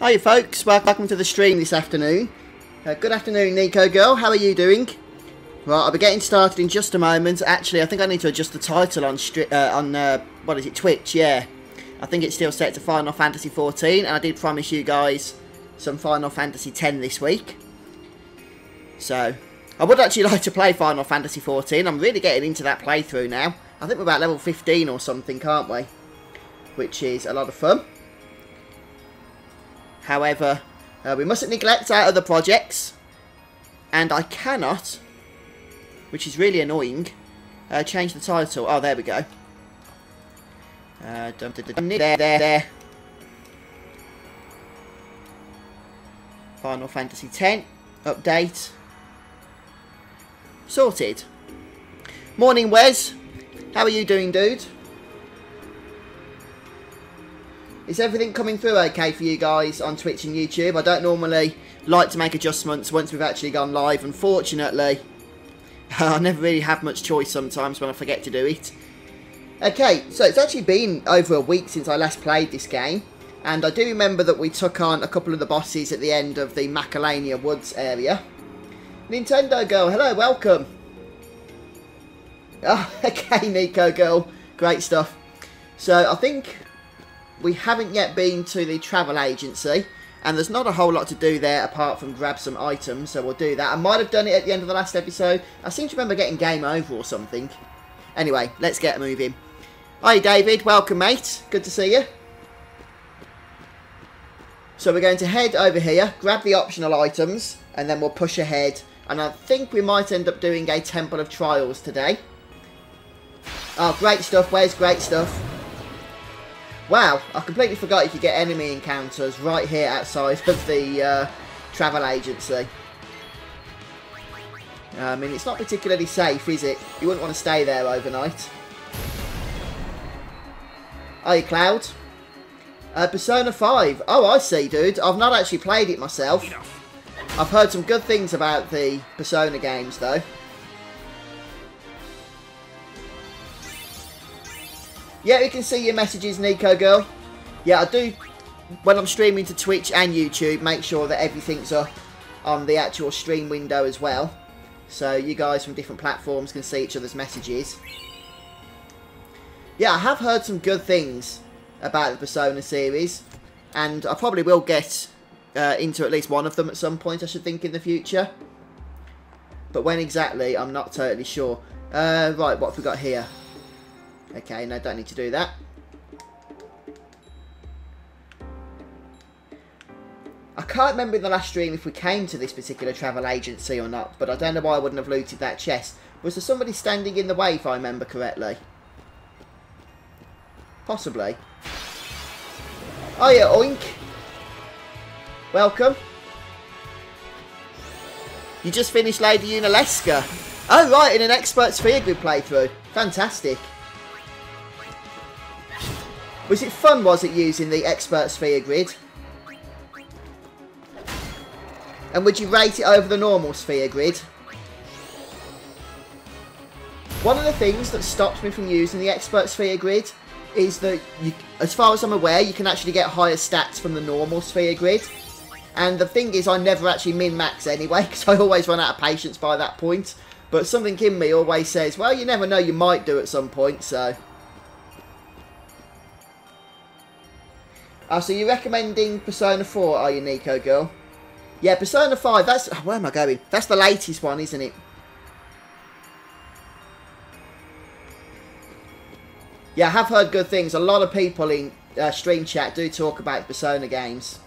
Hi folks, welcome to the stream this afternoon. Good afternoon Nico girl, how are you doing? Right, I'll be getting started in just a moment. Actually, I think I need to adjust the title on what is it, Twitch, yeah. I think it's still set to Final Fantasy 14, and I did promise you guys some Final Fantasy 10 this week. So, I would actually like to play Final Fantasy 14. I'm really getting into that playthrough now. I think we're about level 15 or something, can't we? Which is a lot of fun. However, we mustn't neglect our other projects. And I cannot, which is really annoying, change the title. Oh, there we go. There. Final Fantasy 10 update. Sorted. Morning, Wes. How are you doing, dude? Is everything coming through okay for you guys on Twitch and YouTube? I don't normally like to make adjustments once we've actually gone live. Unfortunately, I never really have much choice sometimes when I forget to do it. Okay, so it's actually been over a week since I last played this game. And I do remember that we took on a couple of the bosses at the end of the Macalania Woods area. Nintendo Girl, hello, welcome. Oh, okay, Nico Girl, great stuff. So I think we haven't yet been to the travel agency, and there's not a whole lot to do there apart from grab some items, so we'll do that. I might have done it at the end of the last episode. I seem to remember getting game over or something. Anyway, let's get moving. Hi David, welcome mate, good to see you. So we're going to head over here, grab the optional items, and then we'll push ahead. And I think we might end up doing a Temple of Trials today. Oh, great stuff, Wes, great stuff. Wow, I completely forgot you could get enemy encounters right here outside of the travel agency. I mean, it's not particularly safe, is it? You wouldn't want to stay there overnight. Hi, Cloud. Persona 5. Oh, I see, dude. I've not actually played it myself. I've heard some good things about the Persona games, though. Yeah, we can see your messages, Nico Girl. Yeah, I do, when I'm streaming to Twitch and YouTube, make sure that everything's up on the actual stream window as well. So you guys from different platforms can see each other's messages. Yeah, I have heard some good things about the Persona series. And I probably will get into at least one of them at some point, I should think, in the future. But when exactly, I'm not totally sure. Right, what have we got here? Okay, no, don't need to do that. I can't remember in the last stream if we came to this particular travel agency or not, but I don't know why I wouldn't have looted that chest. Was there somebody standing in the way, if I remember correctly? Possibly. Oh yeah, oink. Welcome. You just finished Lady Unalesca. Oh right, in an Expert Sphere Grid playthrough. Fantastic. Was it fun, was it, using the Expert Sphere Grid? And would you rate it over the normal Sphere Grid? One of the things that stops me from using the Expert Sphere Grid is that, as far as I'm aware, you can actually get higher stats from the normal Sphere Grid. And the thing is, I never actually min-max anyway, because I always run out of patience by that point. But something in me always says, well, you never know, you might do at some point, so... Oh, so you're recommending Persona 4, are you, Nico Girl? Yeah, Persona 5, that's... Oh, where am I going? That's the latest one, isn't it? Yeah, I have heard good things. A lot of people in stream chat do talk about Persona games.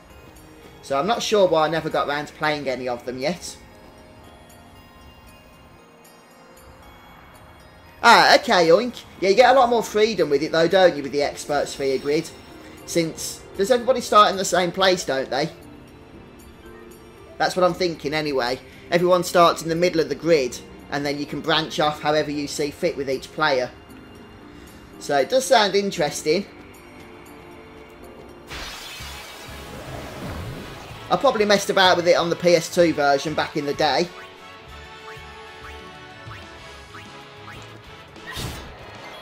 So I'm not sure why I never got around to playing any of them yet. Ah, okay, oink. Yeah, you get a lot more freedom with it though, don't you, with the Expert Sphere Grid? Since... Does everybody start in the same place, don't they? That's what I'm thinking anyway. Everyone starts in the middle of the grid, and then you can branch off however you see fit with each player. So it does sound interesting. I probably messed about with it on the PS2 version back in the day.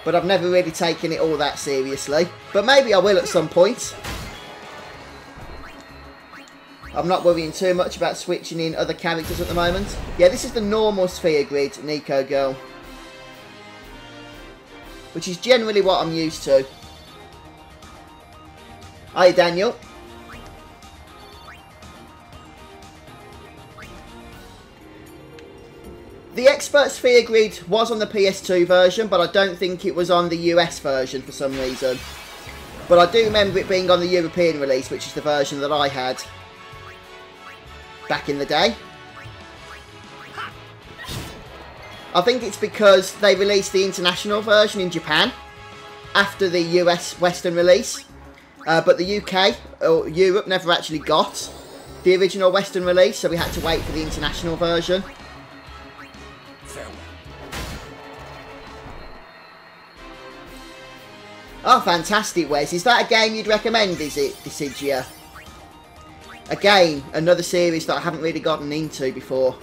But I've never really taken it all that seriously. But maybe I will at some point. I'm not worrying too much about switching in other characters at the moment. Yeah, this is the normal sphere grid, Nico Girl. Which is generally what I'm used to. Hi, Daniel. The Expert Sphere Grid was on the PS2 version, but I don't think it was on the US version for some reason. But I do remember it being on the European release, which is the version that I had back in the day. I think it's because they released the international version in Japan after the US Western release. But the UK, or Europe, never actually got the original Western release, so we had to wait for the international version. Oh, fantastic, Wes. Is that a game you'd recommend, is it, Decidia? Again, another series that I haven't really gotten into before.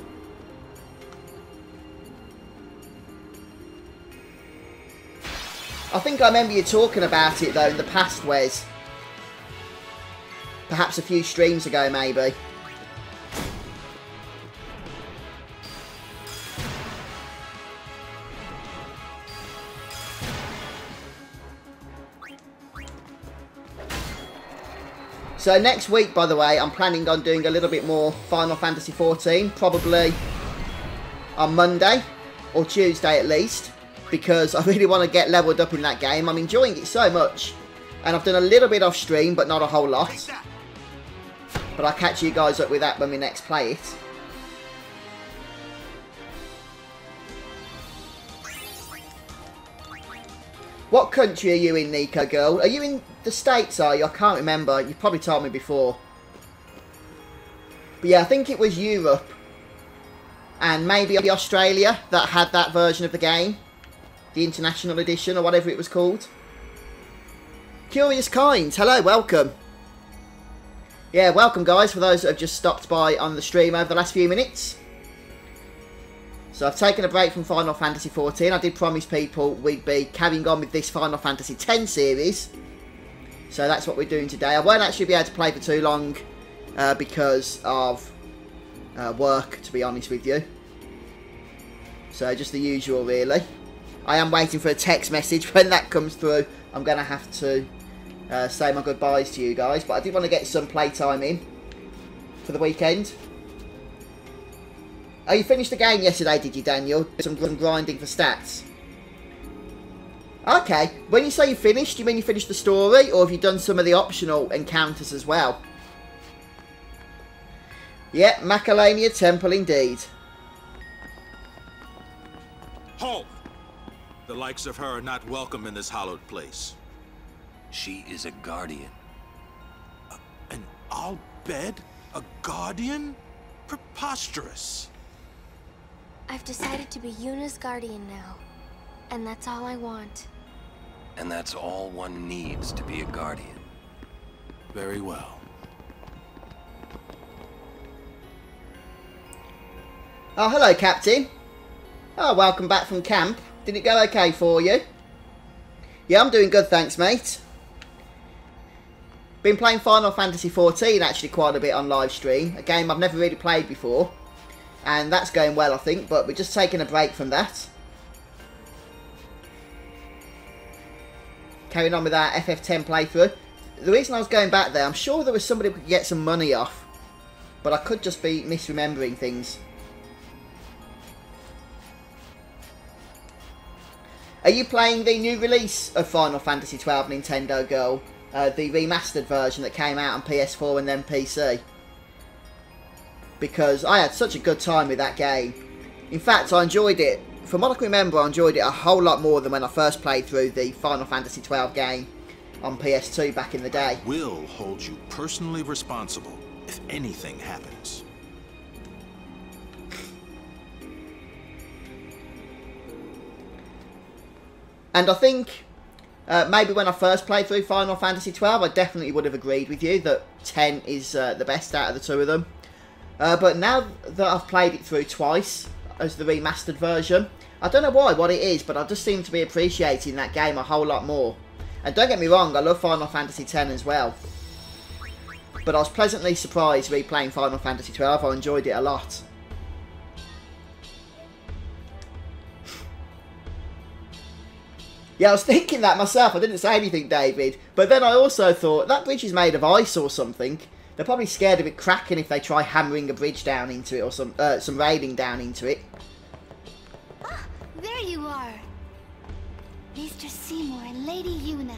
I think I remember you talking about it, though, in the past, Wes. Perhaps a few streams ago, maybe. So next week, by the way, I'm planning on doing a little bit more Final Fantasy XIV, probably on Monday, or Tuesday at least, because I really want to get leveled up in that game. I'm enjoying it so much, and I've done a little bit off stream, but not a whole lot. But I'll catch you guys up with that when we next play it. What country are you in, Nico Girl? Are you in the States, are you? I can't remember. You've probably told me before. But yeah, I think it was Europe. And maybe Australia that had that version of the game. The International Edition, or whatever it was called. Curious Kinds, hello, welcome. Yeah, welcome guys, for those that have just stopped by on the stream over the last few minutes. So I've taken a break from Final Fantasy XIV. I did promise people we'd be carrying on with this Final Fantasy X series. So that's what we're doing today. I won't actually be able to play for too long because of work, to be honest with you. So just the usual, really. I am waiting for a text message. When that comes through, I'm going to have to say my goodbyes to you guys. But I did want to get some playtime in for the weekend. Oh, you finished the game yesterday, did you, Daniel? Some grinding for stats. Okay. When you say you finished, do you mean you finished the story? Or have you done some of the optional encounters as well? Yeah, Macalania Temple indeed. Halt! The likes of her are not welcome in this hallowed place. She is a guardian. An Al Bhed? A guardian? Preposterous. I've decided to be Yuna's guardian now. And that's all I want. And that's all one needs to be a guardian. Very well. Oh, hello, Captain. Oh, welcome back from camp. Did it go okay for you? Yeah, I'm doing good, thanks, mate. Been playing Final Fantasy XIV actually quite a bit on live stream. A game I've never really played before. And that's going well, I think, but we're just taking a break from that. Carrying on with our FF10 playthrough. The reason I was going back there, I'm sure there was somebody we could get some money off. But I could just be misremembering things. Are you playing the new release of Final Fantasy XII, Nintendo Girl? The remastered version that came out on PS4 and then PC? Because I had such a good time with that game. In fact, I enjoyed it. From what I can remember, I enjoyed it a whole lot more than when I first played through the Final Fantasy XII game on PS2 back in the day. I will hold you personally responsible if anything happens. And I think maybe when I first played through Final Fantasy XII, I definitely would have agreed with you that 10 is the best out of the two of them. But now that I've played it through twice as the remastered version, I don't know why, what it is, but I just seem to be appreciating that game a whole lot more. And don't get me wrong, I love Final Fantasy X as well. but I was pleasantly surprised replaying Final Fantasy XII. I enjoyed it a lot. Yeah, I was thinking that myself. I didn't say anything, David. But then I also thought, that bridge is made of ice or something. They're probably scared of it cracking if they try hammering a bridge down into it, or some railing down into it. Ah, there you are. Mr. Seymour and Lady Yuna.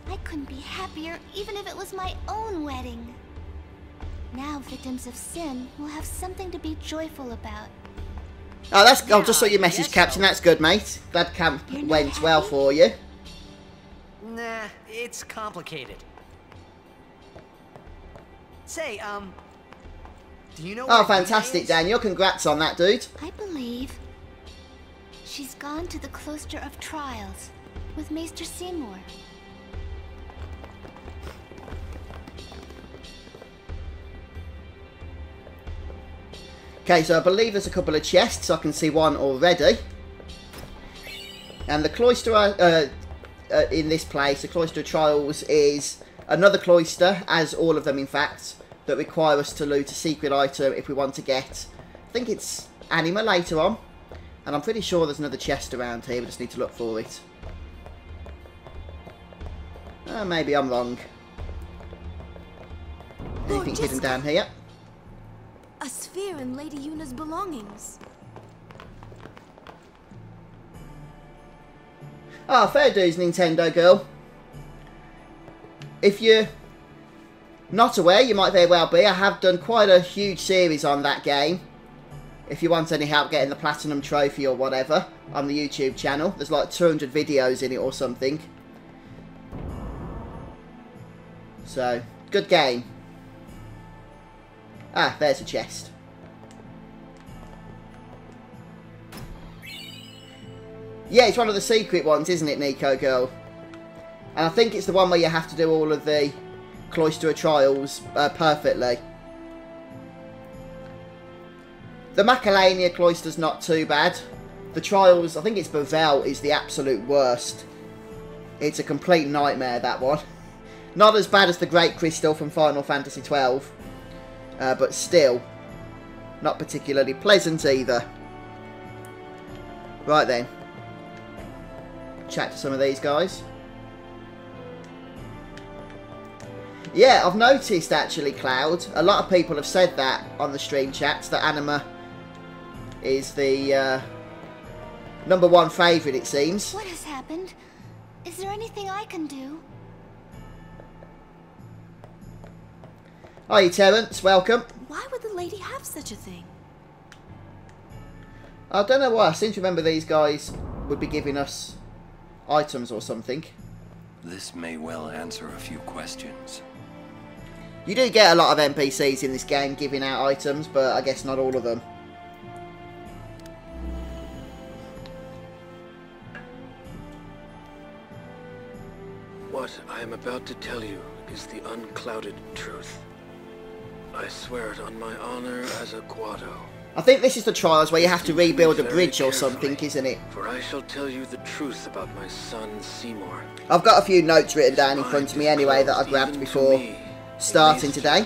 I couldn't be happier even if it was my own wedding. Now victims of sin will have something to be joyful about. Oh, that's. I just saw your message, Captain. That's good, mate. Glad camp went well for you. Nah, it's complicated. Say, do you know? Oh, fantastic, Daniel. Congrats on that, dude. I believe she's gone to the Cloister of Trials with Maester Seymour. Okay, so I believe there's a couple of chests. I can see one already. And the cloister in this place, the Cloister of Trials, is another cloister, as all of them in fact, that require us to loot a secret item if we want to get, I think it's Anima later on. And I'm pretty sure there's another chest around here, we just need to look for it. Maybe I'm wrong. Anything hidden down here? A sphere in Lady Yuna's belongings. Ah, fair dues, Nintendo girl. If you're not aware, you might very well be. I have done quite a huge series on that game. If you want any help getting the Platinum Trophy or whatever on the YouTube channel. There's like 200 videos in it or something. So, good game. Ah, there's a chest. Yeah, it's one of the secret ones, isn't it, Nico girl? And I think it's the one where you have to do all of the Cloister of Trials perfectly. The Macalania Cloister's not too bad. The Trials, I think it's Bavel, is the absolute worst. It's a complete nightmare, that one. Not as bad as the Great Crystal from Final Fantasy XII. But still, not particularly pleasant either. Right then. Chat to some of these guys. Yeah, I've noticed actually, Cloud. A lot of people have said that on the stream chats, that Anima is the #1 favourite, it seems. What has happened? Is there anything I can do? Hi, Terence. Welcome. Why would the lady have such a thing? I don't know why. I seem to remember these guys would be giving us items or something. This may well answer a few questions. You do get a lot of NPCs in this game giving out items, but I guess not all of them. What I am about to tell you is the unclouded truth. I swear it on my honor as a Guado. I think this is the Trials where you have to rebuild a bridge or something, isn't it? For I shall tell you the truth about my son Seymour. I've got a few notes written down in front of me anyway that I grabbed before starting today.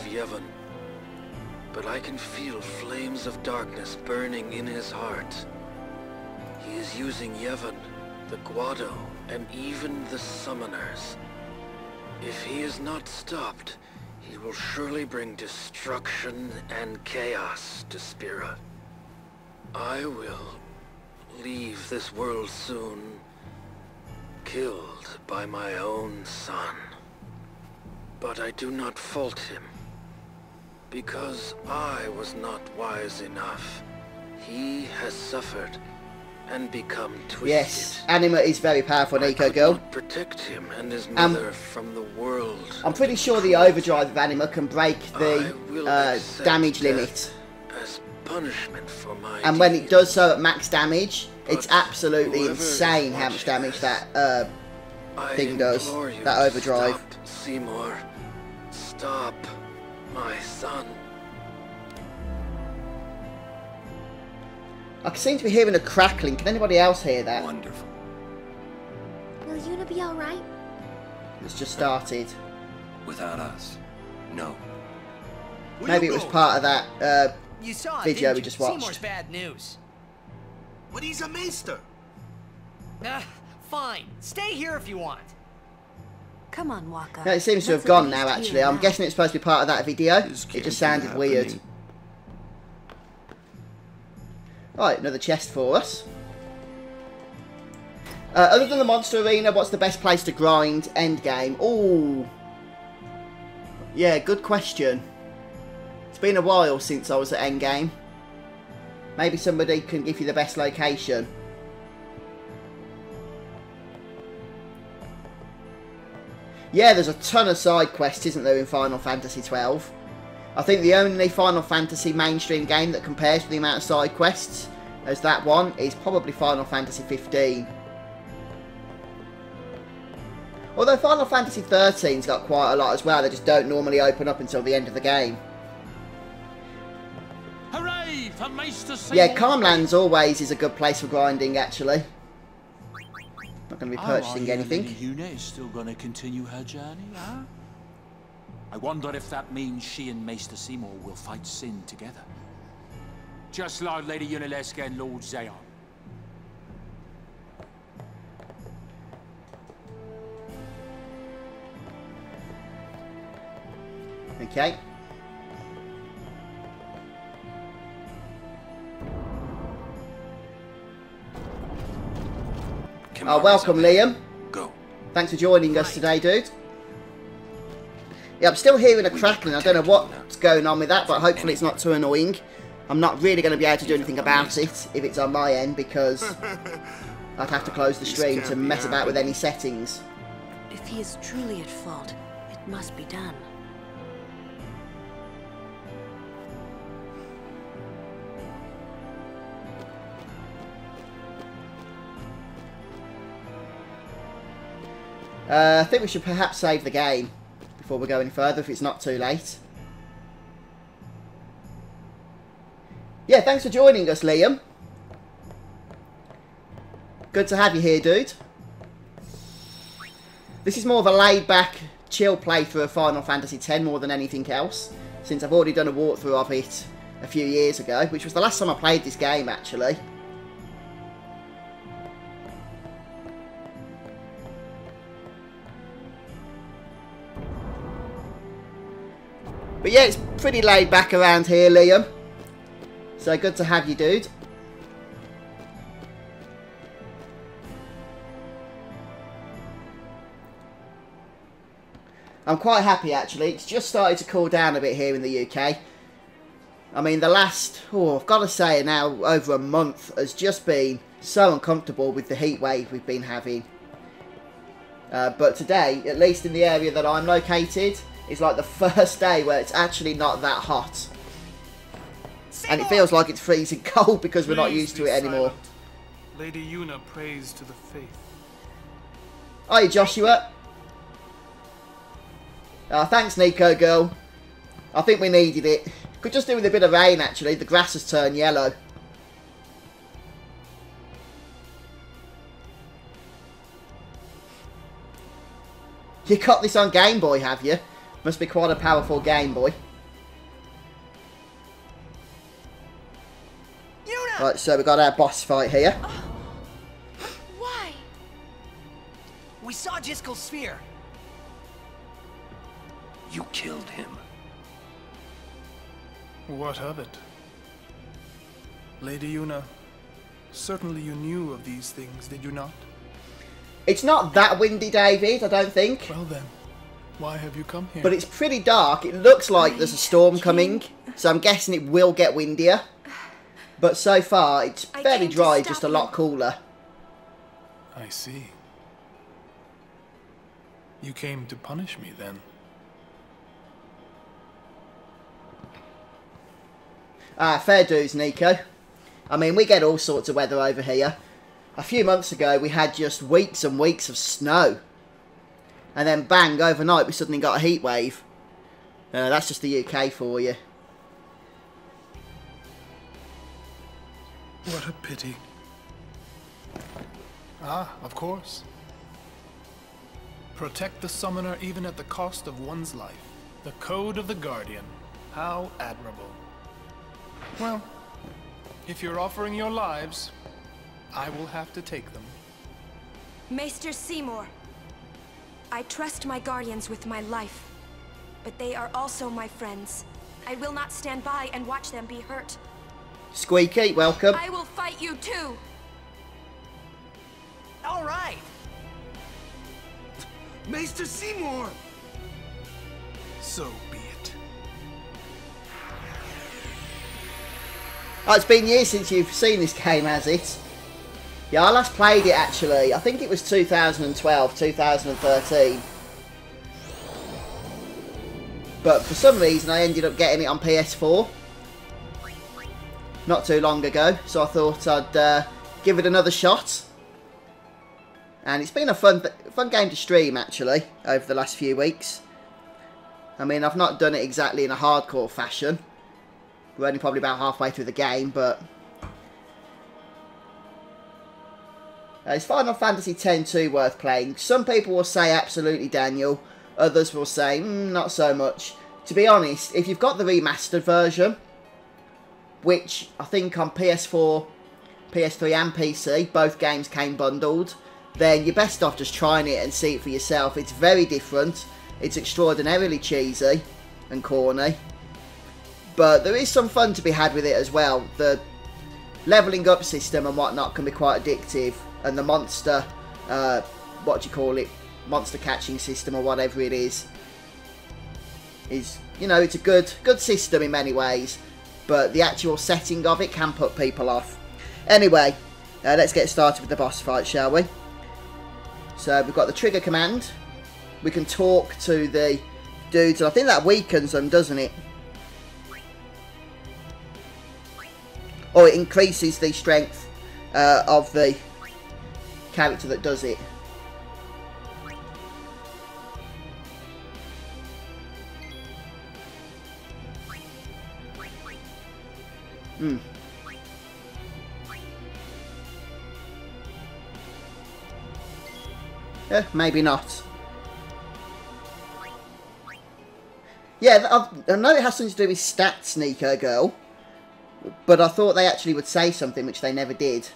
But I can feel flames of darkness burning in his heart. He is using Yevon, the Guado, and even the Summoners. If he is not stopped, he will surely bring destruction and chaos to Spira. I will leave this world soon, killed by my own son. But I do not fault him, because I was not wise enough. He has suffered and become twisted. Yes, Anima is very powerful, Nico girl. Protect him and his mother from the world. I'm pretty sure the overdrive of Anima can break the damage limit. As punishment for my and when it does so at max damage, it's absolutely insane how much damage that thing does. That overdrive. Stop, Seymour. Stop, my son. I seem to be hearing a crackling. Can anybody else hear that? Wonderful. Will Yuna be alright? It's just started. Without us, No. Maybe it was part of that You saw it, video didn't we you? just watched. Seymour's bad news. But he's a maester. Fine. Stay here if you want. Come on, Waka. No, it seems to have Let's gone at now, least actually. hear I'm now. guessing it's supposed to be part of that video. This It can't just be sounded weird. happening. Right, another chest for us. Other than the monster arena, what's the best place to grind endgame? Ooh. Yeah, good question. It's been a while since I was at endgame. Maybe somebody can give you the best location. Yeah, there's a ton of side quests, isn't there, in Final Fantasy XII? I think the only Final Fantasy mainstream game that compares to the amount of side quests as that one is probably Final Fantasy 15. Although Final Fantasy 13's got quite a lot as well, they just don't normally open up until the end of the game. Hooray for Maester Yeah, Calmlands always is a good place for grinding, actually. Not going to be purchasing anything. Lady Yuna is still going to continue her journey, huh? I wonder if that means she and Maester Seymour will fight Sin together. Just like Lady Yunalesca and Lord Zayon. Okay. Welcome, Liam. Go. Thanks for joining us today, dude. Yeah, I'm still hearing a crackling. I don't know what's going on with that, but hopefully it's not too annoying. I'm not really going to be able to do anything about it if it's on my end, because I'd have to close the stream to mess about with any settings. If he is truly at fault, it must be done. I think we should perhaps save the game before we go any further, if it's not too late. Yeah, thanks for joining us, Liam. Good to have you here, dude. This is more of a laid-back, chill playthrough of Final Fantasy X more than anything else, since I've already done a walkthrough of it a few years ago, which was the last time I played this game, actually. But yeah, it's pretty laid back around here, Liam. So good to have you, dude. I'm quite happy, actually. It's just started to cool down a bit here in the UK. I mean, the last, I've got to say now, over a month has just been so uncomfortable with the heat wave we've been having. But today, at least in the area that I'm located, it's like the first day where it's actually not that hot. And it feels like it's freezing cold because we're not used to it anymore. Lady Yuna prays to the faith. Hiya, Joshua. Thanks, Nico girl. I think we needed it. Could just do with a bit of rain, actually. The grass has turned yellow. You got this on Game Boy, have you? Must be quite a powerful Game Boy. Yuna! Right, so we got our boss fight here. Why? We saw Jiskel's sphere. You killed him. What of it? Lady Yuna, certainly you knew of these things, did you not? It's not that windy, David, I don't think. Well then, why have you come here? But it's pretty dark. It looks like there's a storm coming, so I'm guessing it will get windier. But so far, it's fairly dry, just a lot cooler. I see. You came to punish me, then? Fair dues, Nico. I mean, we get all sorts of weather over here. A few months ago, we had just weeks and weeks of snow. And then bang, overnight, we suddenly got a heat wave. That's just the UK for you. What a pity. Ah, of course. Protect the summoner even at the cost of one's life. The Code of the Guardian. How admirable. Well, if you're offering your lives, I will have to take them. Maester Seymour, I trust my guardians with my life, but they are also my friends. I will not stand by and watch them be hurt. Squeaky, welcome. I will fight you too. All right. Maester Seymour! So be it. Oh, it's been years since you've seen this game, has it? Yeah, I last played it actually. I think it was 2012, 2013. But for some reason I ended up getting it on PS4 not too long ago, so I thought I'd give it another shot. And it's been a fun game to stream actually over the last few weeks. I mean, I've not done it exactly in a hardcore fashion. We're only probably about halfway through the game, but is Final Fantasy X-2 worth playing? Some people will say absolutely, Daniel. Others will say not so much. To be honest, if you've got the remastered version, which I think on PS4, PS3 and PC, both games came bundled, then you're best off just trying it and see it for yourself. It's very different. It's extraordinarily cheesy and corny. But there is some fun to be had with it as well. The levelling up system and whatnot can be quite addictive. And the monster, what do you call it, monster catching system or whatever it is, you know, it's a good system in many ways. But the actual setting of it can put people off. Anyway, let's get started with the boss fight, shall we? So we've got the trigger command. We can talk to the dudes, and I think that weakens them, doesn't it? Or it increases the strength of the character that does it. Maybe not. Yeah, I know it has something to do with stats, Nico Girl, but I thought they actually would say something, which they never did.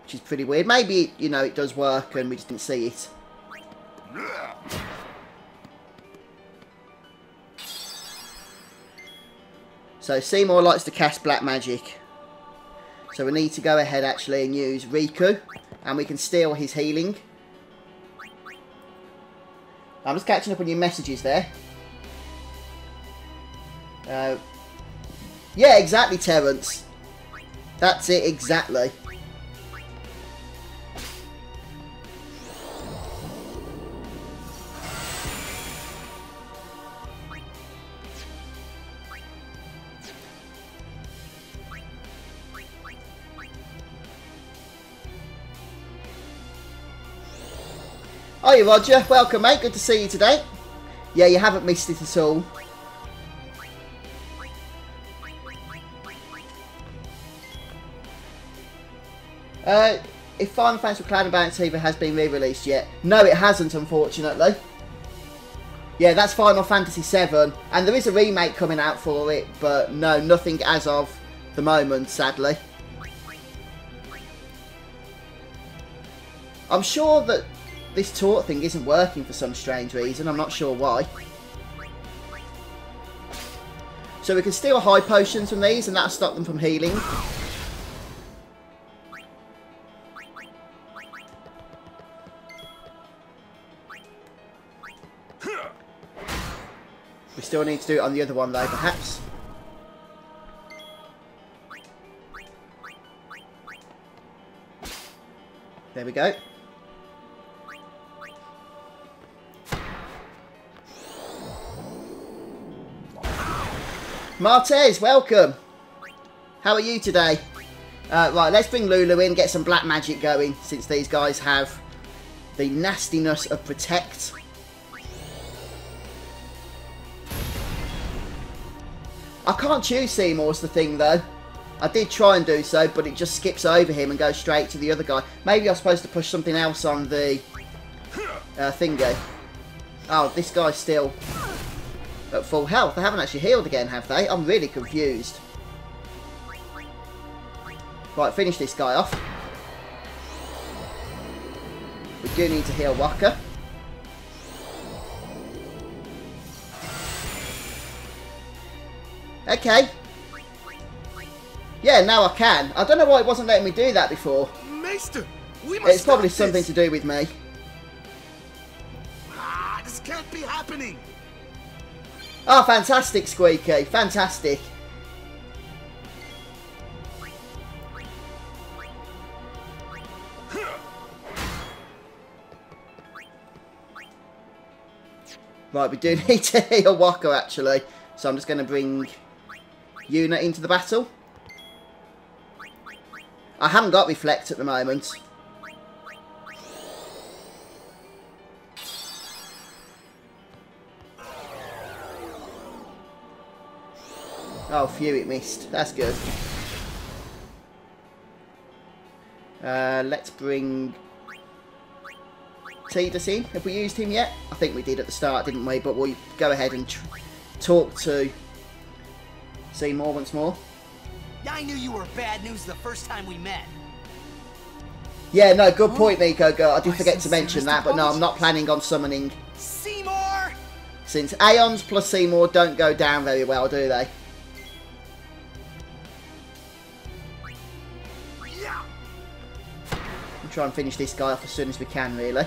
Which is pretty weird. Maybe, you know, it does work and we just didn't see it. So Seymour likes to cast black magic. So we need to go ahead actually and use Riku. And we can steal his healing. I'm just catching up on your messages there. Yeah, exactly, Terence. That's it, exactly. Hiya Roger, welcome mate, good to see you today. Yeah, you haven't missed it at all. If Final Fantasy Cloud and Bounty TV has been re-released yet. No, it hasn't, unfortunately. Yeah, that's Final Fantasy VII, and there is a remake coming out for it, but no, nothing as of the moment, sadly. I'm sure that this taunt thing isn't working for some strange reason. I'm not sure why. So we can steal high potions from these and that'll stop them from healing. We still need to do it on the other one though, perhaps. There we go. Martez, welcome. How are you today? Right, let's bring Lulu in, get some black magic going, since these guys have the nastiness of Protect. I can't choose Seymour's the thing, though. I did try and do so, but it just skips over him and goes straight to the other guy. Maybe I'm supposed to push something else on the thingy. Oh, this guy's still at full health. They haven't actually healed again, have they? I'm really confused. Right, finish this guy off. We do need to heal Waka. Okay. Yeah, now I can. I don't know why it wasn't letting me do that before. Maester, we must It's probably stop something this. to do with me. Ah, this can't be happening. Oh, fantastic, Squeaky. Fantastic. Right, we do need to heal Waka, actually. So I'm just going to bring Yuna into the battle. I haven't got Reflect at the moment. Oh, phew, it missed. That's good. Let's bring Tidus in. Have we used him yet? I think we did at the start, didn't we? But we'll go ahead and talk to Seymour once more. I knew you were bad news the first time we met. Yeah, no, good point, Nico Girl. I did forget to mention that, but no, I'm not planning on summoning Seymour! Since Aeons plus Seymour don't go down very well, do they? We'll try and finish this guy off as soon as we can, really.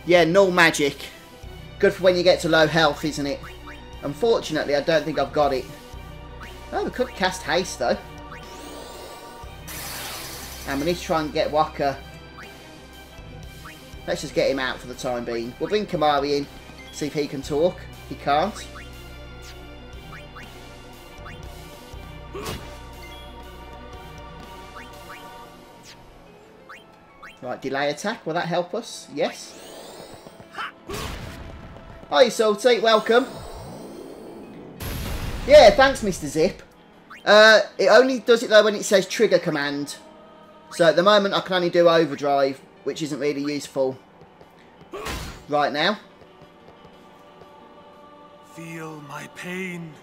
Yeah, null magic. Good for when you get to low health, isn't it? Unfortunately, I don't think I've got it. Oh, we could cast haste, though. And we need to try and get Waka. Let's just get him out for the time being. We'll bring Kamari in, see if he can talk. He can't. Right, delay attack. Will that help us? Yes. Hi, Salty. Welcome. Yeah, thanks, Mr. Zip. It only does it, though, when it says trigger command. So, at the moment, I can only do overdrive, which isn't really useful right now. Feel my pain.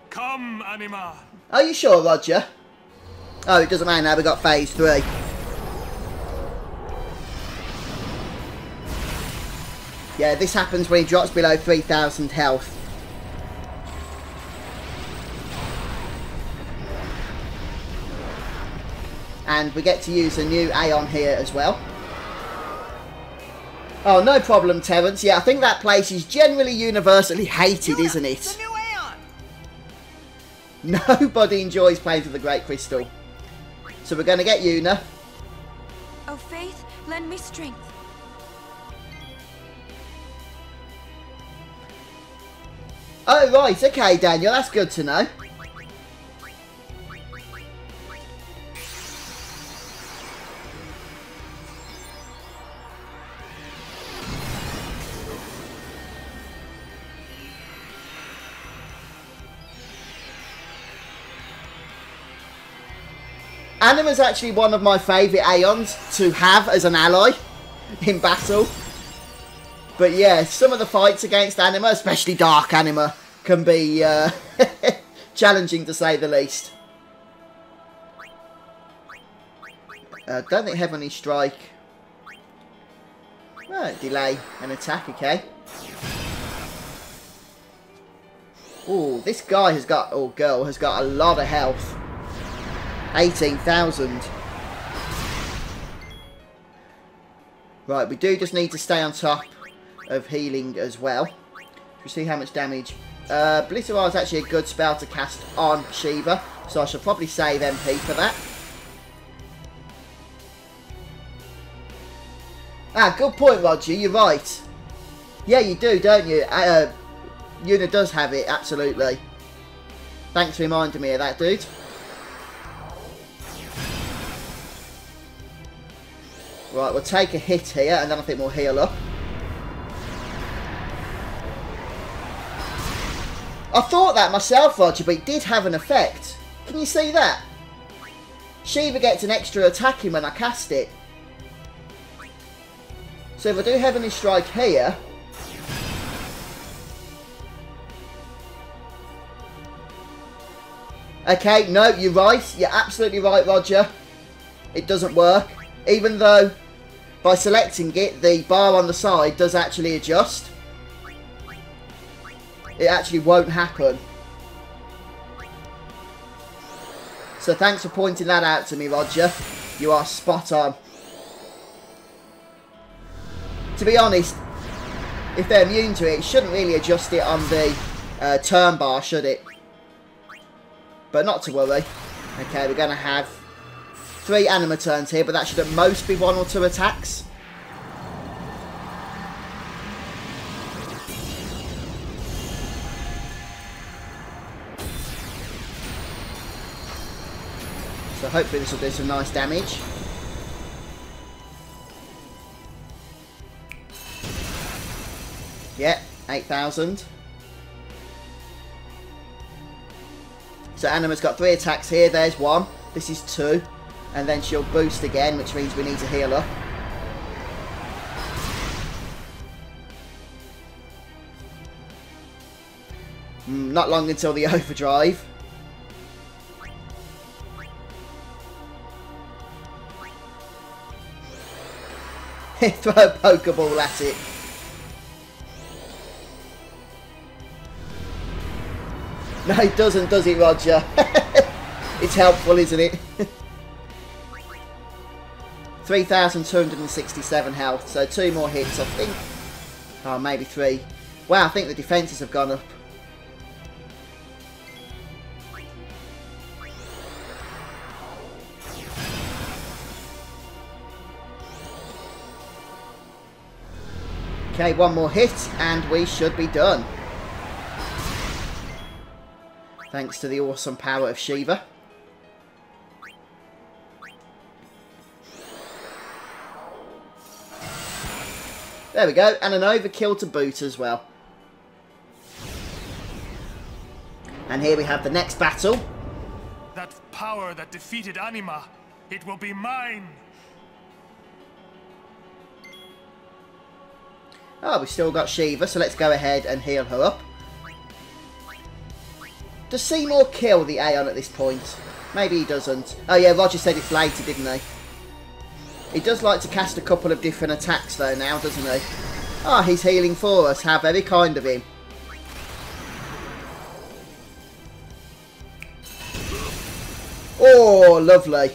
Come, Anima. Are you sure, Roger? Oh, it doesn't matter now. We've got phase 3. Yeah, this happens when he drops below 3,000 health. And we get to use a new Aeon here as well. Oh, no problem, Terence. Yeah, I think that place is generally universally hated, isn't it? The new Aeon! Nobody enjoys playing with the Great Crystal. So we're going to get Yuna. Oh, Faith, lend me strength. Oh, right. Okay, Daniel. That's good to know. Anima's actually one of my favourite Aeons to have as an ally in battle. But yeah, some of the fights against Anima, especially Dark Anima, can be challenging to say the least. Don't think Heavenly Strike. Right, delay an attack, okay. Oh, this guy has got, or girl, has got a lot of health. 18,000. Right, we do just need to stay on top of healing as well. We'll see how much damage. Blitterar is actually a good spell to cast on Shiva, so I should probably save MP for that. Ah, good point, Roger. You're right. Yeah, you do, don't you? Yuna does have it, absolutely. Thanks for reminding me of that, dude. Right, we'll take a hit here, and then I think we'll heal up. I thought that myself, Roger, but it did have an effect. Can you see that? Shiva gets an extra attacking when I cast it. So if I do Heavenly Strike here... Okay, no, you're right. You're absolutely right, Roger. It doesn't work. Even though, by selecting it, the bar on the side does actually adjust. It actually won't happen. So thanks for pointing that out to me, Roger. You are spot on. To be honest, if they're immune to it, it shouldn't really adjust it on the turn bar, should it? But not to worry. Okay, we're going to have 3 anima turns here, but that should at most be 1 or 2 attacks. So hopefully this will do some nice damage. Yeah, 8,000. So Anima's got 3 attacks here. There's 1. This is 2. And then she'll boost again, which means we need to heal her. Not long until the overdrive. Throw a Pokeball at it. No, it doesn't, does it, Roger? It's helpful, isn't it? 3,267 health, so 2 more hits, I think. Oh, maybe 3. Wow, I think the defences have gone up. Okay, 1 more hit, and we should be done. Thanks to the awesome power of Shiva. There we go, and an overkill to boot as well. And here we have the next battle. That power that defeated Anima, it will be mine. Oh, we've still got Shiva, so let's go ahead and heal her up. Does Seymour kill the Aeon at this point? Maybe he doesn't. Oh yeah, Roger said it's later, didn't he? He does like to cast a couple of different attacks though now, doesn't he? Ah, he's healing for us. How very kind of him. Oh, lovely.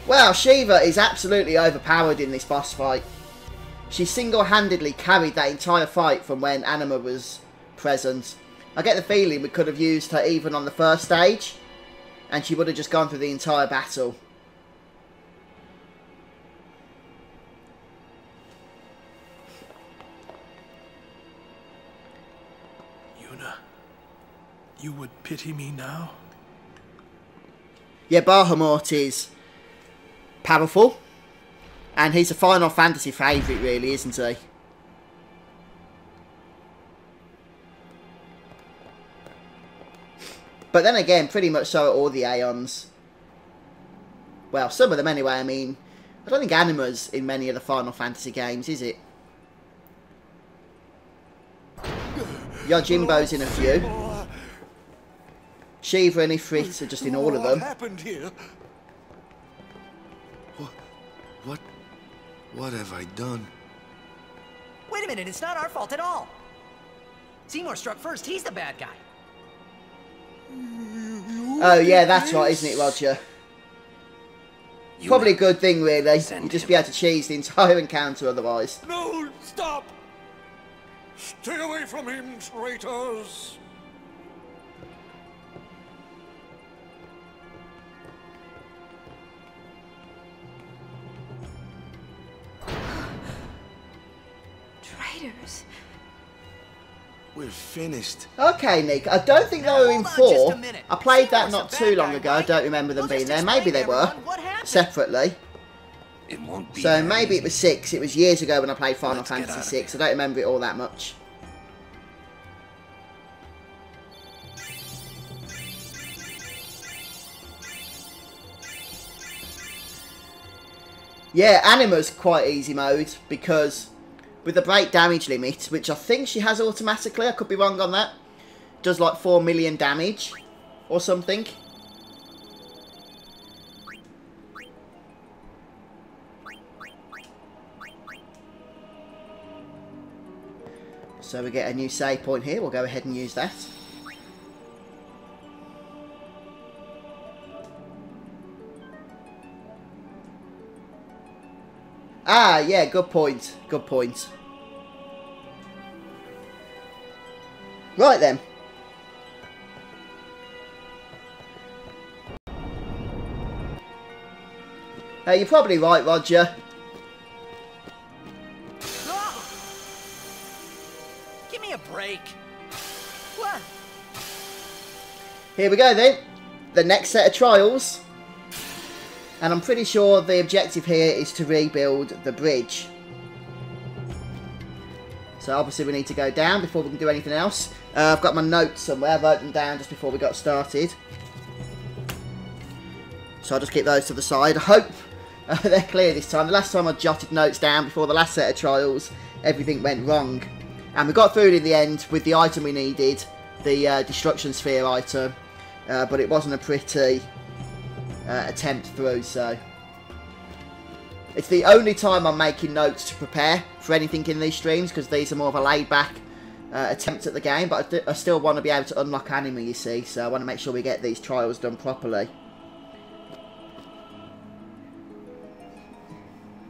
Wow, Shiva is absolutely overpowered in this boss fight. She single-handedly carried that entire fight from when Anima was present. I get the feeling we could have used her even on the first stage, and she would have just gone through the entire battle. Yuna, you would pity me now? Yeah, Bahamut is powerful, and he's a Final Fantasy favourite really, isn't he? But then again, pretty much so are all the Aeons. Well, some of them anyway. I mean, I don't think Anima's in many of the Final Fantasy games, is it? Yojimbo's in a few. Shiva and Ifrit are just in all of them. What happened here? What have I done? Wait a minute, it's not our fault at all. Seymour struck first, he's the bad guy. Oh yeah, that's right, isn't it, Roger? Probably a good thing, really. You'd just be able to cheese the entire encounter otherwise. No, stop! Stay away from him, traitors! Traitors. We're finished. Okay, Nick. I don't think they were in 4. I played that not too long ago. I don't remember them being there. Maybe they were. Separately. It won't be So maybe it was 6. It was years ago when I played Final Fantasy 6. I don't remember it all that much. Yeah, Anima's quite easy mode, because with the break damage limit, which I think she has automatically, I could be wrong on that, does like 4 million damage or something. So we get a new save point here, we'll go ahead and use that. Ah, yeah, good point. Good point. Right then. You're probably right, Roger. Oh! Give me a break. What? Here we go then. The next set of trials. And I'm pretty sure the objective here is to rebuild the bridge. So obviously we need to go down before we can do anything else. I've got my notes somewhere. I've wrote them down just before we got started. So I'll just keep those to the side. I hope they're clear this time. The last time I jotted notes down before the last set of trials, everything went wrong. And we got through it in the end with the item we needed, the destruction sphere item. But it wasn't a pretty attempt through, so it's the only time I'm making notes to prepare for anything in these streams, because these are more of a laid-back attempt at the game, but I still want to be able to unlock anime, you see, so I want to make sure we get these trials done properly.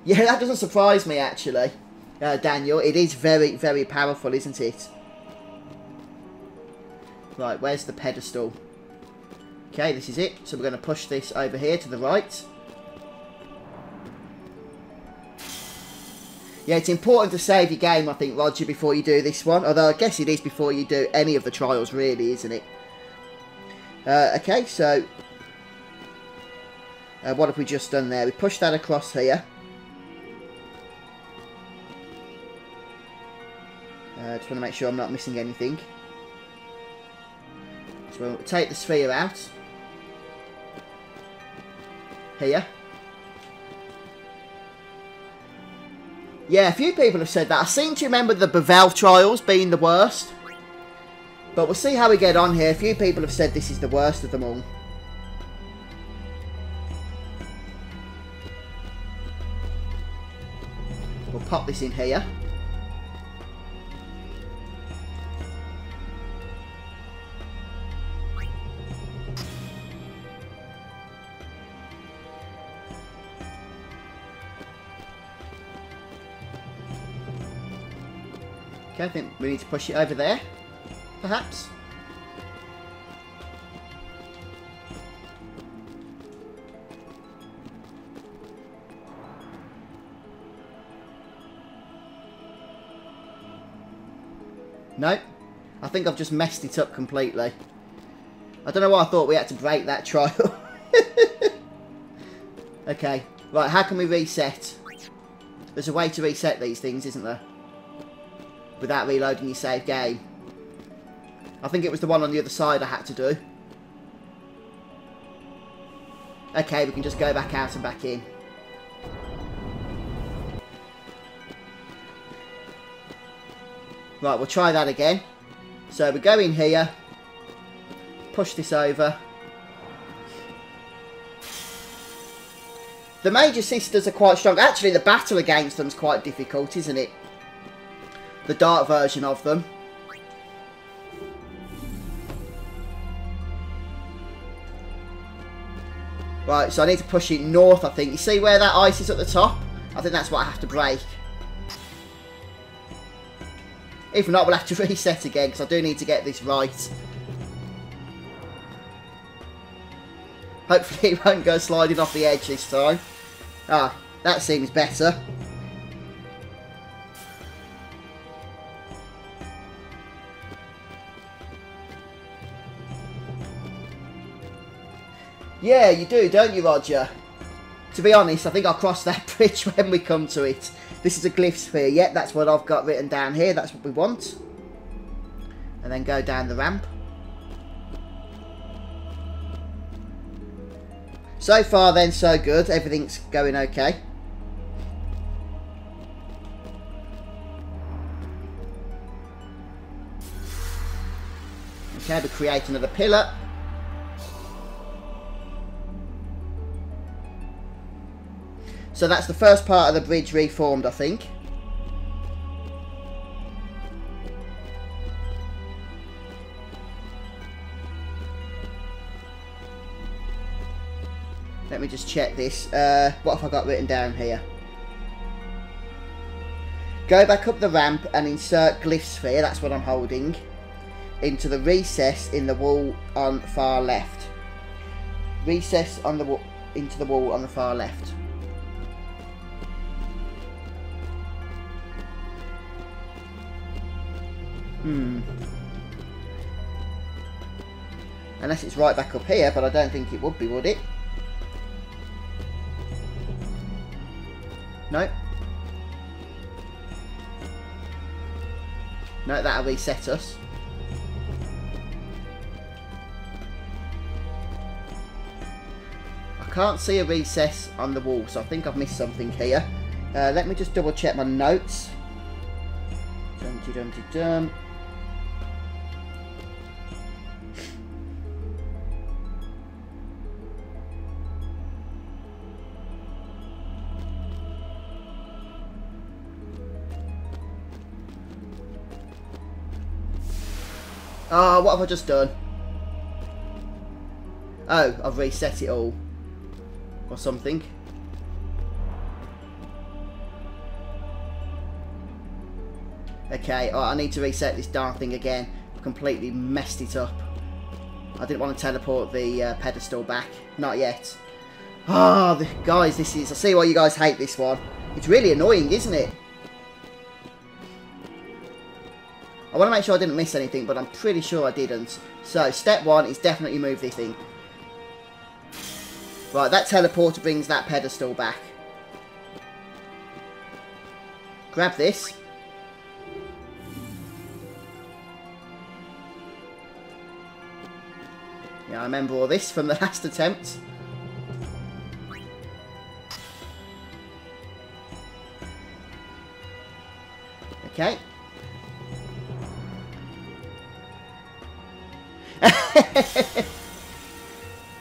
Yeah, that doesn't surprise me, actually, Daniel. It is very, very powerful, isn't it? Right, where's the pedestal? Okay, this is it. So we're going to push this over here to the right. Yeah, it's important to save your game, I think, Roger, before you do this one. Although I guess it is before you do any of the trials, really, isn't it? Okay, so what have we just done there? We pushed that across here. Just want to make sure I'm not missing anything. So we'll take the sphere out. Here. Yeah, a few people have said that. I seem to remember the Bevel trials being the worst. But we'll see how we get on here. A few people have said this is the worst of them all. We'll pop this in here. Okay, I think we need to push it over there, perhaps. No, I think I've just messed it up completely. I don't know why I thought we had to break that trial. Okay, right, how can we reset? There's a way to reset these things, isn't there? Without reloading your save game. I think it was the one on the other side I had to do. Okay, we can just go back out and back in. Right, we'll try that again. So we go in here, push this over. The Major Sisters are quite strong. Actually, the battle against them is quite difficult, isn't it? The dark version of them. Right, so I need to push it north, I think. You see where that ice is at the top? I think that's what I have to break. If not, we'll have to reset again, because I do need to get this right. Hopefully it won't go sliding off the edge this time. Ah, that seems better. Yeah, you do, don't you, Roger? To be honest, I think I'll cross that bridge when we come to it. This is a glyph sphere. Yep, that's what I've got written down here. That's what we want. And then go down the ramp. So far, then, so good. Everything's going okay. Okay, we create another pillar. So that's the first part of the bridge reformed, I think. Let me just check this. What have I got written down here? Go back up the ramp and insert glyph sphere, that's what I'm holding, into the recess in the wall on far left. Recess on the wall, into the wall on the far left. Unless it's right back up here, but I don't think it would be, would it? No. No, that'll reset us. I can't see a recess on the wall, so I think I've missed something here. Let me just double check my notes. Dum-de-dum-de-dum. Oh, what have I just done? Oh, I've reset it all. Or something. Okay, oh, I need to reset this darn thing again. I've completely messed it up. I didn't want to teleport the pedestal back. Not yet. Oh, guys, this is... I see why you guys hate this one. It's really annoying, isn't it? I want to make sure I didn't miss anything, but I'm pretty sure I didn't. So, step one is definitely move this thing. Right, that teleporter brings that pedestal back. Grab this. Yeah, I remember all this from the last attempt. Okay.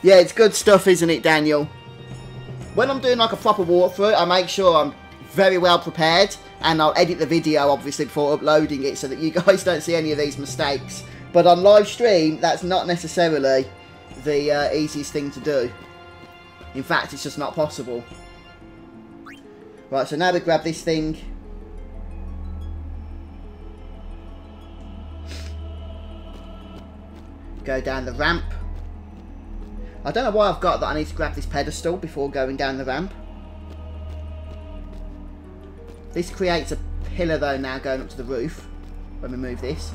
Yeah, it's good stuff, isn't it, Daniel? When I'm doing like a proper walkthrough, I make sure I'm very well prepared, and I'll edit the video obviously before uploading it so that you guys don't see any of these mistakes. But on live stream, that's not necessarily the easiest thing to do. In fact, it's just not possible. Right, so now we grab this thing. Go down the ramp. I don't know why I've got that I need to grab this pedestal before going down the ramp. This creates a pillar though now going up to the roof when we move this.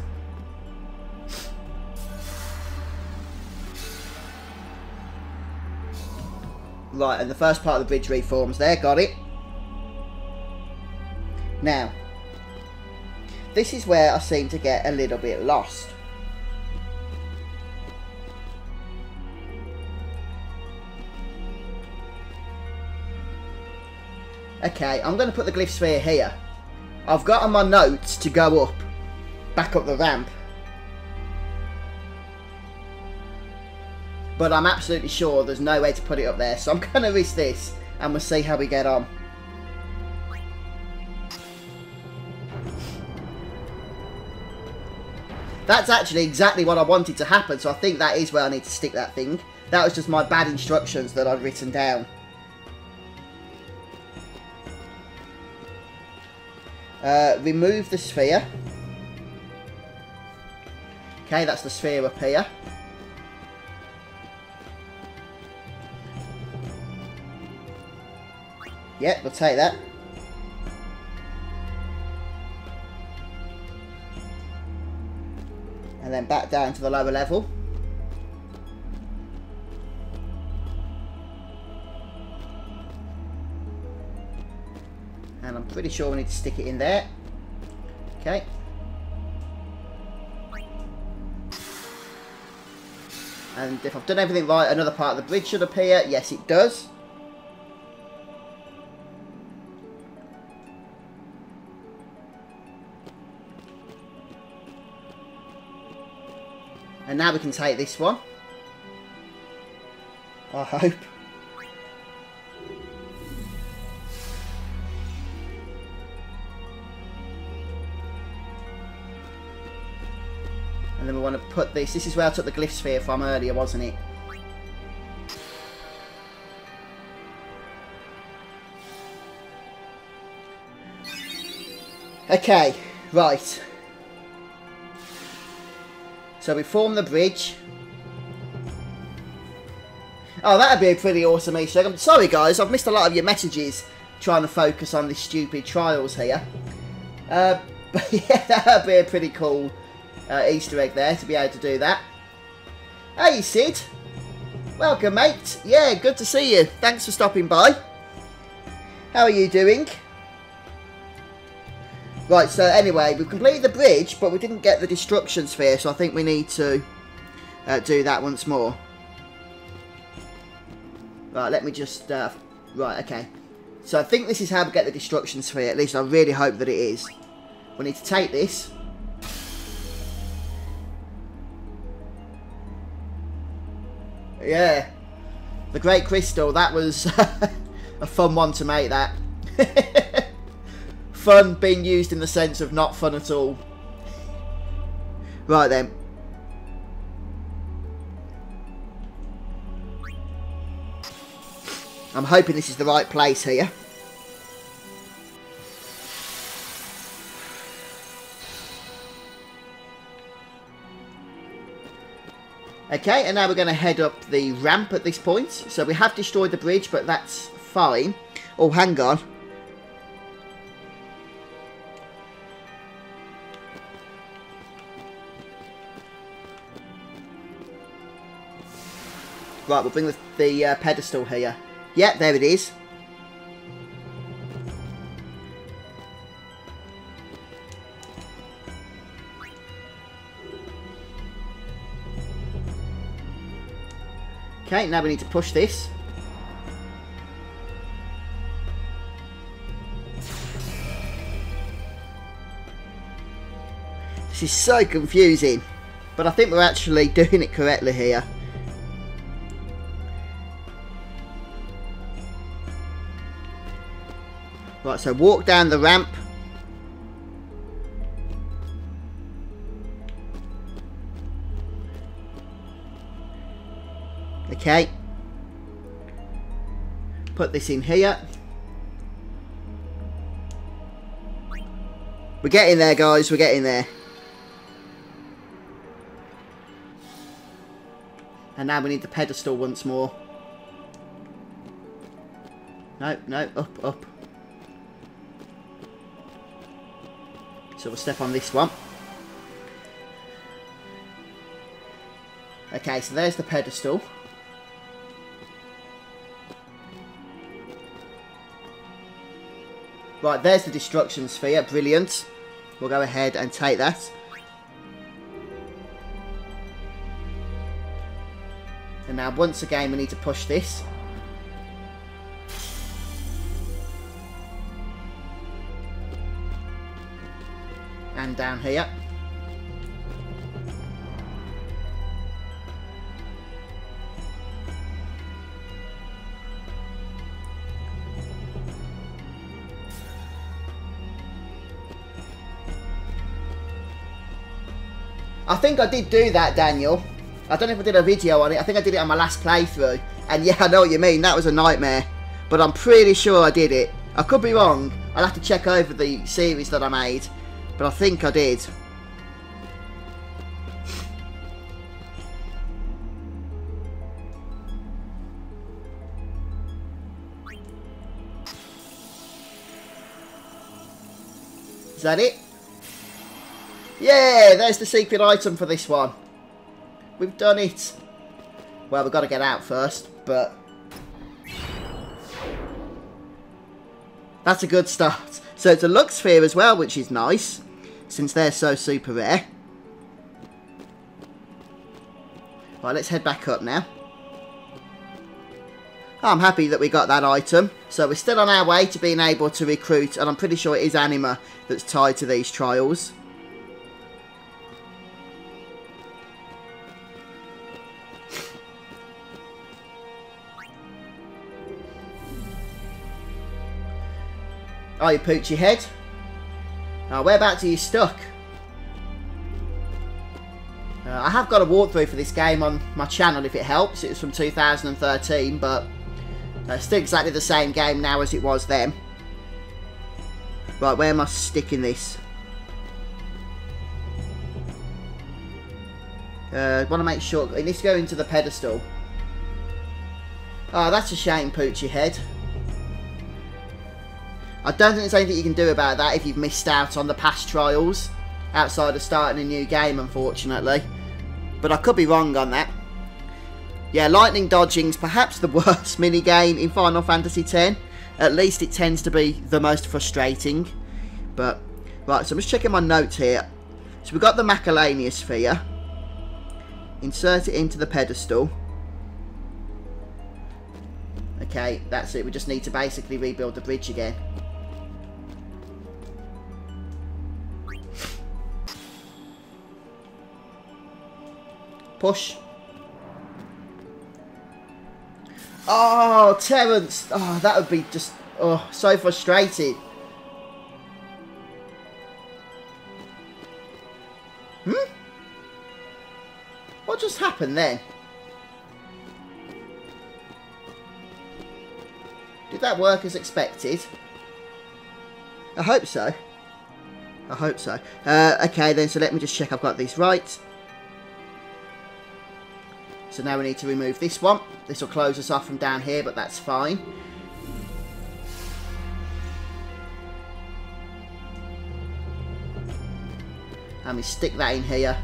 Right, and the first part of the bridge reforms there, got it. Now, this is where I seem to get a little bit lost. Okay, I'm going to put the glyph sphere here. I've got on my notes to go up, back up the ramp. But I'm absolutely sure there's no way to put it up there. So I'm going to risk this and we'll see how we get on. That's actually exactly what I wanted to happen. So I think that is where I need to stick that thing. That was just my bad instructions that I'd written down. Remove the sphere. Okay, that's the sphere up here. Yep, we'll take that. And then back down to the lower level. And I'm pretty sure we need to stick it in there. Okay. And if I've done everything right, another part of the bridge should appear. Yes, it does. And now we can take this one. I hope. And then we want to put this. This is where I took the glyph sphere from earlier, wasn't it? Okay, right. So we form the bridge. Oh, that'd be a pretty awesome Easter egg. I'm sorry, guys, I've missed a lot of your messages trying to focus on these stupid trials here. But yeah, that'd be a pretty cool Easter egg there to be able to do that. Hey, Sid. Welcome, mate. Yeah, good to see you. Thanks for stopping by. How are you doing? Right, so anyway, we've completed the bridge, but we didn't get the destruction sphere, so I think we need to do that once more. Right, let me just... right, okay. So I think this is how we get the destruction sphere, at least I really hope that it is. We need to take this. Yeah. The Great Crystal, that was a fun one to make, that. Fun being used in the sense of not fun at all. Right then. I'm hoping this is the right place here. Okay, and now we're going to head up the ramp at this point. So we have destroyed the bridge, but that's fine. Oh, hang on. Right, we'll bring the pedestal here. Yep, there it is. Okay, now we need to push this. This is so confusing, but I think we're actually doing it correctly here. Right, so walk down the ramp. Okay. Put this in here. We're getting there, guys. We're getting there. And now we need the pedestal once more. No, no, up, up. So we'll step on this one. Okay, so there's the pedestal. Right, there's the destruction sphere. Brilliant. We'll go ahead and take that. And now, once again, we need to push this. And down here. I think I did do that, Daniel. I don't know if I did a video on it. I think I did it on my last playthrough. And yeah, I know what you mean. That was a nightmare. But I'm pretty sure I did it. I could be wrong. I'll have to check over the series that I made. But I think I did. Is that it? Yeah, there's the secret item for this one. We've done it. Well, we've got to get out first, but... that's a good start. So it's a Lux Sphere as well, which is nice, since they're so super rare. Right, let's head back up now. I'm happy that we got that item. So we're still on our way to being able to recruit, and I'm pretty sure it is Anima that's tied to these trials. Oh, you poochy head. Oh, whereabouts are you stuck? I have got a walkthrough for this game on my channel if it helps. It was from 2013, but still exactly the same game now as it was then. Right, where am I sticking this? Want to make sure it needs to go into the pedestal. Oh, that's a shame, poochy head. I don't think there's anything you can do about that if you've missed out on the past trials, outside of starting a new game, unfortunately. But I could be wrong on that. Yeah, lightning dodging's perhaps the worst minigame in Final Fantasy X. At least it tends to be the most frustrating. But, right, so I'm just checking my notes here. So we've got the Macalania Sphere. Insert it into the pedestal. Okay, that's it. We just need to basically rebuild the bridge again. Push. Oh, Terrence. Oh, that would be just so frustrating. What just happened then? Did that work as expected? I hope so. I hope so. Okay then, so let me just check I've got these right. So now we need to remove this one. This will close us off from down here, but that's fine. And we stick that in here.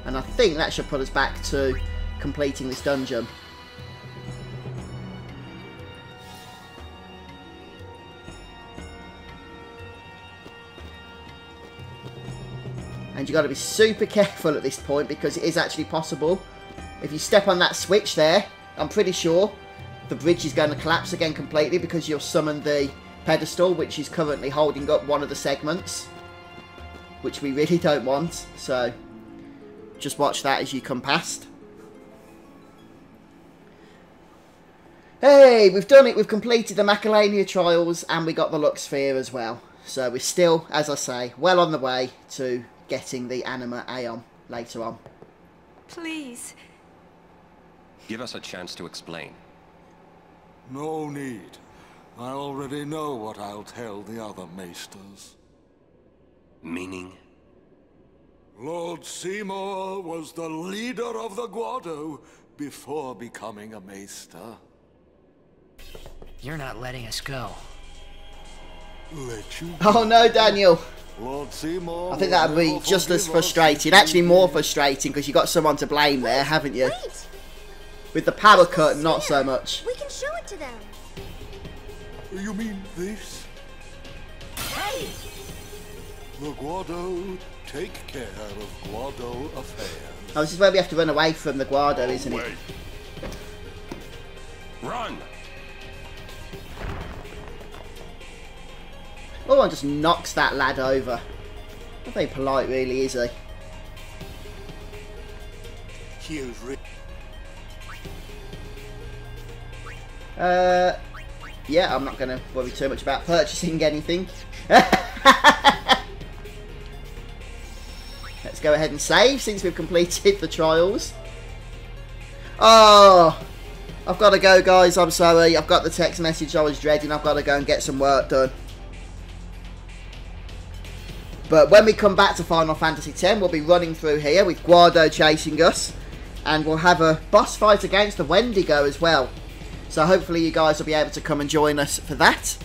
And I think that should put us back to completing this dungeon. And you've got to be super careful at this point because it is actually possible. If you step on that switch there, I'm pretty sure the bridge is going to collapse again completely because you'll summon the pedestal, which is currently holding up one of the segments, which we really don't want. So just watch that as you come past. Hey, we've done it. We've completed the Macalania trials and we got the Lux Sphere as well. So we're still, as I say, well on the way to getting the Anima Aeon later on. Please. Give us a chance to explain. No need. I already know what I'll tell the other maesters. Meaning? Lord Seymour was the leader of the Guado before becoming a maester. You're not letting us go. Let you Oh no, Daniel. Lord Seymour, I think that would be just as frustrating. Actually more frustrating because you've got someone to blame there, haven't you? Wait. With the power cut, not so much. We can show it to them. You mean this? Hey! The Guado take care of Guado affairs. Oh, this is where we have to run away from the Guado, isn't it? Run! Oh, and just knocks that lad over. Not very polite, really, is he? Here's Rick. Yeah, I'm not going to worry too much about purchasing anything. Let's go ahead and save since we've completed the trials. Oh, I've got to go, guys. I'm sorry. I've got the text message I was dreading. I've got to go and get some work done. But when we come back to Final Fantasy X, we'll be running through here with Guado chasing us. And we'll have a boss fight against the Wendigo as well. So hopefully you guys will be able to come and join us for that.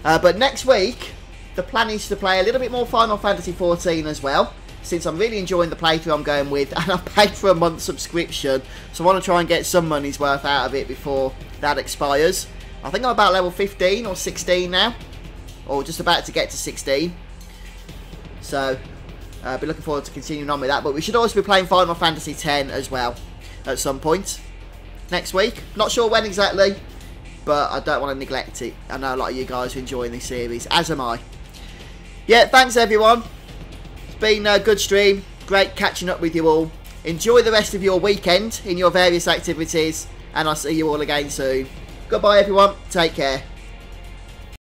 But next week, the plan is to play a little bit more Final Fantasy XIV as well. Since I'm really enjoying the playthrough I'm going with. And I've paid for a month's subscription. So I want to try and get some money's worth out of it before that expires. I think I'm about level 15 or 16 now. Or just about to get to 16. So I'll be looking forward to continuing on with that. But we should also be playing Final Fantasy X as well at some point next week. Not sure when exactly, but I don't want to neglect it. I know a lot of you guys are enjoying this series, as am I. Yeah, thanks everyone. It's been a good stream. Great catching up with you all. Enjoy the rest of your weekend in your various activities, and I'll see you all again soon. Goodbye everyone. Take care.